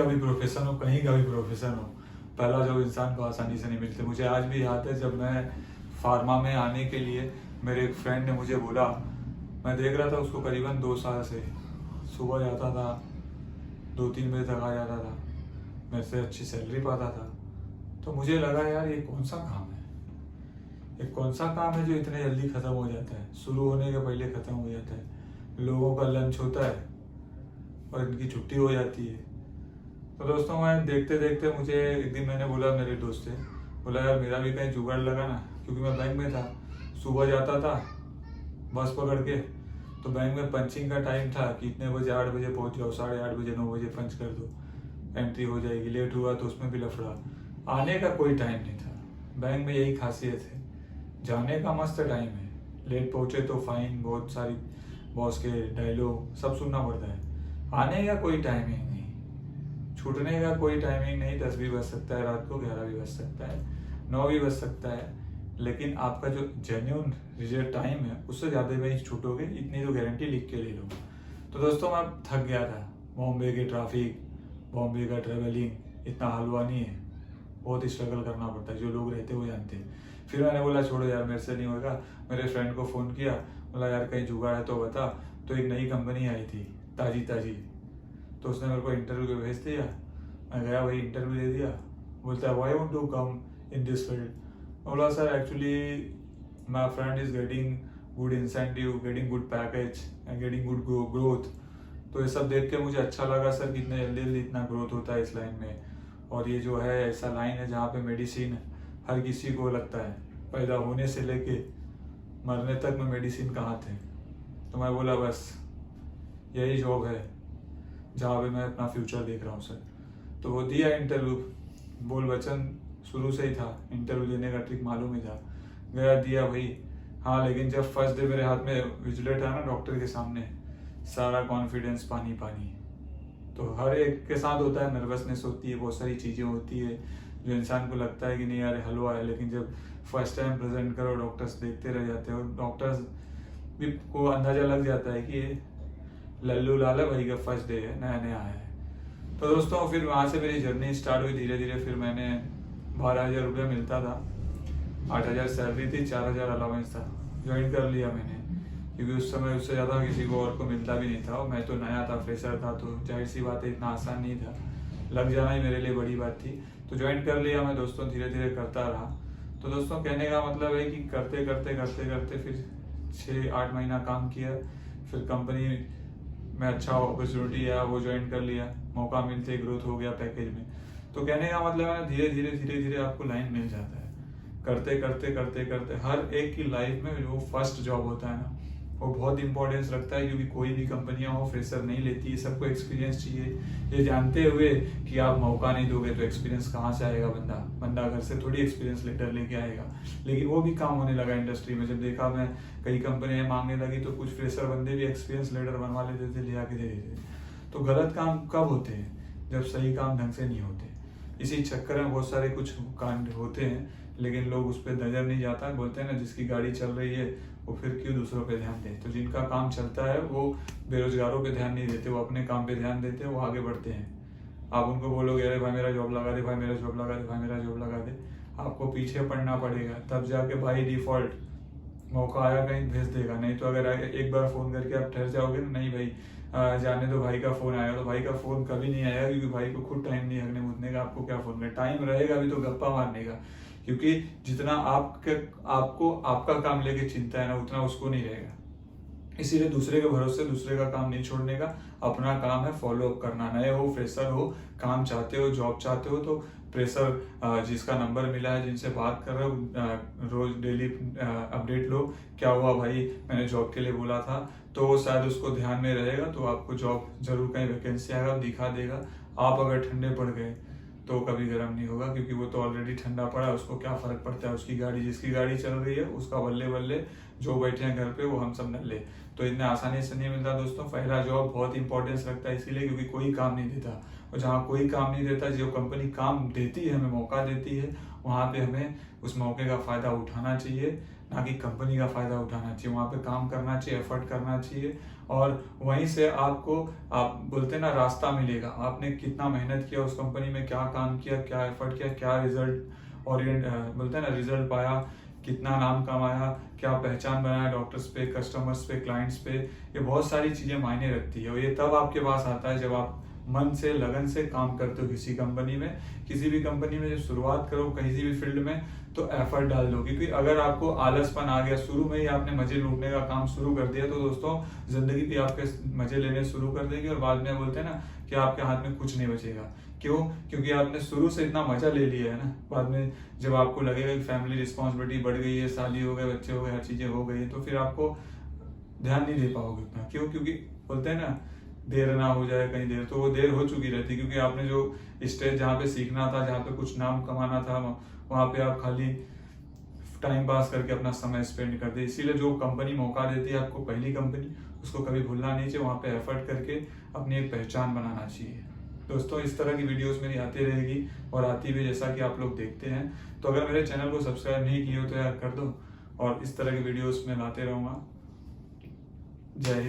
का भी प्रोफेशन हो, कहीं का भी प्रोफेशन हो, पहला जॉब इंसान को आसानी से नहीं मिलती। मुझे आज भी याद है जब मैं फार्मा में आने के लिए मेरे एक फ्रेंड ने मुझे बोला, मैं देख रहा था उसको करीबन 2 साल से, सुबह जाता था 2-3 बजे तक आ जाता था, मेरे से अच्छी सैलरी पाता था। तो मुझे लगा यार ये कौन सा काम है, ये कौन सा काम है जो इतने जल्दी ख़त्म हो जाता है, शुरू होने के पहले ख़त्म हो जाता है। लोगों का लंच होता है और इनकी छुट्टी हो जाती है। तो दोस्तों मैं देखते देखते मुझे एक दिन मैंने बोला मेरे दोस्त से, बोला यार मेरा भी कहीं जुगाड़ लगा ना, क्योंकि मैं बैंक में था, सुबह जाता था बस पकड़ के, तो बैंक में पंचिंग का टाइम था कि इतने बजे 8 बजे पहुंच जाओ, 8:30 बजे 9 बजे पंच कर दो, एंट्री हो जाएगी। लेट हुआ तो उसमें भी लफड़ा, आने का कोई टाइम नहीं था। बैंक में यही खासियत है, जाने का मस्त टाइम है, लेट पहुंचे तो फाइन, बहुत सारी बॉस के डायलॉग सब सुनना पड़ता है। आने का कोई टाइमिंग नहीं, छूटने का कोई टाइमिंग नहीं। 10 भी बज सकता है रात को, 11 भी बज सकता है, 9 भी बज सकता है, लेकिन आपका जो जेन्युइन रिजल्ट टाइम है उससे ज़्यादा में छूटोगे, इतनी तो गारंटी लिख के ले लो। तो दोस्तों मैं थक गया था, बॉम्बे की ट्रैफिक, बॉम्बे का ट्रेवलिंग इतना हलवा नहीं है, बहुत स्ट्रगल करना पड़ता है, जो लोग रहते वो जानते हैं। फिर मैंने बोला छोड़ो यार मेरे से नहीं होगा, मेरे फ्रेंड को फ़ोन किया, बोला यार कहीं जुगाड़ है तो बता। तो एक नई कंपनी आई थी ताजी ताजी, तो उसने मेरे को इंटरव्यू पे भेज दिया। मैं गया, वही इंटरव्यू दे दिया। बोलता है why want to come in this field. बोला sir actually my friend is getting good incentive, getting good package and getting good growth. तो ये सब देख के मुझे अच्छा लगा सर कि इतने जल्दी जल्दी इतना ग्रोथ होता है इस लाइन में। और ये जो है ऐसा लाइन है जहाँ पे मेडिसिन हर किसी को लगता है, पैदा होने से लेके मरने तक में मेडिसिन कहाँ थे। तो मैं बोला बस यही जॉब है जहाँ पे मैं अपना फ्यूचर देख रहा हूँ सर। तो वो दिया इंटरव्यू, बोल वचन शुरू से ही था, इंटरव्यू देने का ट्रिक मालूम ही था, गया दिया भाई। हाँ लेकिन जब फर्स्ट डे मेरे हाथ में विजिलेट आया ना डॉक्टर के सामने, सारा कॉन्फिडेंस पानी पानी। तो हर एक के साथ होता है, नर्वसनेस होती है, बहुत सारी चीज़ें होती है जो इंसान को लगता है कि नहीं यार हलवा है, लेकिन जब फर्स्ट टाइम प्रेजेंट करो डॉक्टर्स देखते रह जाते हैं, और डॉक्टर्स भी को अंदाज़ा लग जाता है कि ये लल्लू लाला भाई का फर्स्ट डे है, नया नया आया है। तो दोस्तों फिर वहाँ से मेरी जर्नी स्टार्ट हुई धीरे धीरे। फिर मैंने 12,000 रुपये मिलता था, 8,000 सैलरी थी, 4,000 अलाउंस था। ज्वाइन कर लिया मैंने, क्योंकि उस समय उससे ज़्यादा किसी को और को मिलता भी नहीं था, और मैं तो नया था, फ्रेशर था, तो जाहिर सी बात है इतना आसान नहीं था, लग जाना ही मेरे लिए बड़ी बात थी। तो ज्वाइन कर लिया मैं दोस्तों, धीरे धीरे करता रहा। तो दोस्तों कहने का मतलब है कि करते करते करते करते फिर 6-8 महीना काम किया, फिर कंपनी में अच्छा अपॉर्चुनिटी आया, वो ज्वाइन कर लिया, मौका मिलते ग्रोथ हो गया पैकेज में। तो कहने का मतलब है धीरे धीरे धीरे धीरे आपको लाइन मिल जाता है, करते करते करते करते। हर एक की लाइफ में जो फर्स्ट जॉब होता है ना, वो बहुत इंपॉर्टेंस रखता है, क्योंकि कोई भी कंपनियां हो फ्रेशर नहीं लेती है, सबको एक्सपीरियंस चाहिए। ये जानते हुए कि आप मौका नहीं दोगे तो एक्सपीरियंस कहाँ से आएगा, बंदा घर से थोड़ी एक्सपीरियंस लेटर लेके आएगा। लेकिन वो भी काम होने लगा इंडस्ट्री में, जब देखा मैं कई कंपनियां मांगने लगी तो कुछ फ्रेशर बंदे भी एक्सपीरियंस लेटर बनवा लेते थे, ले आके दे देते। तो गलत काम कब होते हैं, जब सही काम ढंग से नहीं होते। इसी चक्कर में बहुत सारे कुछ कांड होते हैं, लेकिन लोग उस पर नजर नहीं जाता। बोलते हैं ना जिसकी गाड़ी चल रही है वो फिर क्यों दूसरों पे ध्यान दे। तो जिनका काम चलता है वो बेरोजगारों पे ध्यान नहीं देते, वो अपने काम पे ध्यान देते हैं, वो आगे बढ़ते हैं। आप उनको बोलोगे अरे भाई मेरा जॉब लगा दे, भाई मेरा जॉब लगा दे, भाई मेरा जॉब लगा दे, आपको पीछे पड़ना पड़ेगा, तब जाके बाई डिफॉल्ट मौका आया कहीं भेज देगा। नहीं तो अगर एक बार फोन करके आप ठहर जाओगे ना, नहीं भाई जाने दो, भाई का फोन आएगा, तो भाई का फोन कभी नहीं आएगा, क्योंकि भाई को खुद टाइम नहीं हगने मुदने का, आपको क्या फोन करना टाइम रहेगा अभी तो गप्पा मारने का। क्योंकि जितना आपको आपका काम लेके चिंता है ना, उतना उसको नहीं रहेगा। इसीलिए दूसरे के भरोसे दूसरे का काम नहीं छोड़ने का, अपना काम है फॉलो अप करना। नए हो, फ्रेशर हो, काम चाहते हो, जॉब चाहते हो, तो प्रेशर जिसका नंबर मिला है, जिनसे बात कर रहे हो, रोज डेली अपडेट लो, क्या हुआ भाई, मैंने जॉब के लिए बोला था, तो वो शायद उसको ध्यान में रहेगा, तो आपको जॉब जरूर कहीं वैकेंसी आएगा, दिखा देगा। आप अगर ठंडे पड़ गए तो कभी गर्म नहीं होगा, क्योंकि वो तो ऑलरेडी ठंडा पड़ा है, उसको क्या फर्क पड़ता है, उसकी गाड़ी जिसकी गाड़ी चल रही है उसका बल्ले बल्ले, जो बैठे हैं घर पे वो हम सब नल्ले। तो इतने आसानी से नहीं मिलता दोस्तों। पहला जॉब बहुत इंपॉर्टेंस रखता है, इसीलिए क्योंकि कोई काम नहीं देता, और जहाँ कोई काम नहीं देता, जो कंपनी काम देती है, हमें मौका देती है, वहाँ पे हमें उस मौके का फायदा उठाना चाहिए, ना कि कंपनी का फ़ायदा उठाना चाहिए। वहाँ पे काम करना चाहिए, एफर्ट करना चाहिए और वहीं से आपको, आप बोलते हैं ना, रास्ता मिलेगा। आपने कितना मेहनत किया उस कंपनी में, क्या काम किया, क्या एफर्ट किया, क्या रिजल्ट बोलते हैं ना रिजल्ट पाया, कितना नाम कमाया, क्या पहचान बनाया डॉक्टर्स पे, कस्टमर्स पे, क्लाइंट्स पे, ये बहुत सारी चीज़ें मायने रखती है। और ये तब आपके पास आता है जब आप मन से, लगन से काम करते हो किसी कंपनी में। किसी भी कंपनी में जब शुरुआत करो किसी भी फील्ड में, तो एफर्ट डाल दो। क्योंकि अगर आपको आलसपन आ गया, शुरू में ही आपने मजे लूटने का काम शुरू कर दिया, तो दोस्तों जिंदगी भी आपके मजे लेने शुरू कर देगी और बाद में बोलते हैं ना कि आपके हाथ में कुछ नहीं बचेगा। क्यों? क्योंकि आपने शुरू से इतना मजा ले लिया है ना, बाद में जब आपको लगेगा कि फैमिली रिस्पॉन्सिबिलिटी बढ़ गई है, शादी हो गए, बच्चे हो गए, हर चीजें हो गई, तो फिर आपको ध्यान नहीं दे पाओगे उतना। क्यों? क्योंकि बोलते हैं ना देर ना हो जाए कहीं देर, तो वो देर हो चुकी रहती, क्योंकि आपने जो स्टेज जहाँ पे सीखना था, जहाँ पे कुछ नाम कमाना था, वहाँ पे आप खाली टाइम पास करके अपना समय स्पेंड कर दे। इसीलिए जो कंपनी मौका देती है आपको, पहली कंपनी, उसको कभी भूलना नहीं चाहिए। वहाँ पे एफर्ट करके अपनी एक पहचान बनाना चाहिए। दोस्तों इस तरह की वीडियोस मेरी आती रहेगी और आती भी, जैसा कि आप लोग देखते हैं। तो अगर मेरे चैनल को सब्सक्राइब नहीं किए हो तो यार कर दो, और इस तरह की वीडियोस मैं लाते रहूँगा। जय हिंद।